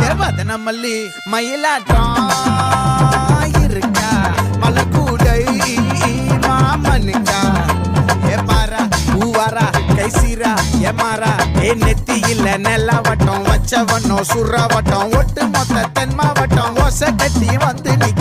தேவதன மல்லி மயிலாட்டம் இருக்கா மலக்கூடை மாமனுக்கா ஏ பாரா பூவாரா கைசீரா ஏ மாறா ஏ நெத்தி இல்ல நெல்லவட்டம் வச்சவட்டம் சுறவட்டம் ஒட்டு மொத்த தென் மாவட்டம் ஓசை கட்டி வந்து நிக்க